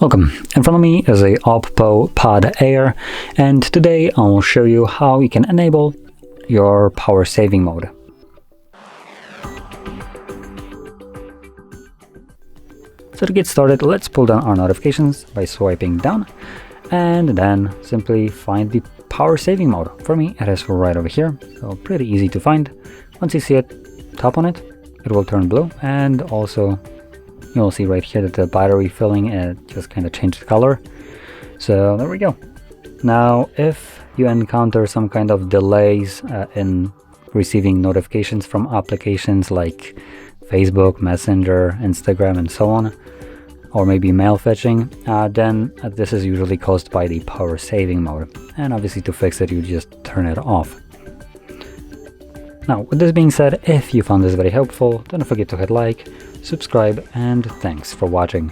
Welcome. In front of me is a OPPO Pad Air, and today I will show you how you can enable your power saving mode. So to get started, let's pull down our notifications by swiping down and then simply find the power saving mode. For me, it is right over here, so pretty easy to find. Once you see it, tap on it, it will turn blue, and also you'll see right here that the battery filling just kind of changed color. So there we go. Now if you encounter some kind of delays in receiving notifications from applications like Facebook, Messenger, Instagram, and so on, or maybe mail fetching, then this is usually caused by the power saving mode. And obviously to fix it, you just turn it off. Now, with this being said, if you found this very helpful, don't forget to hit like, subscribe, and thanks for watching.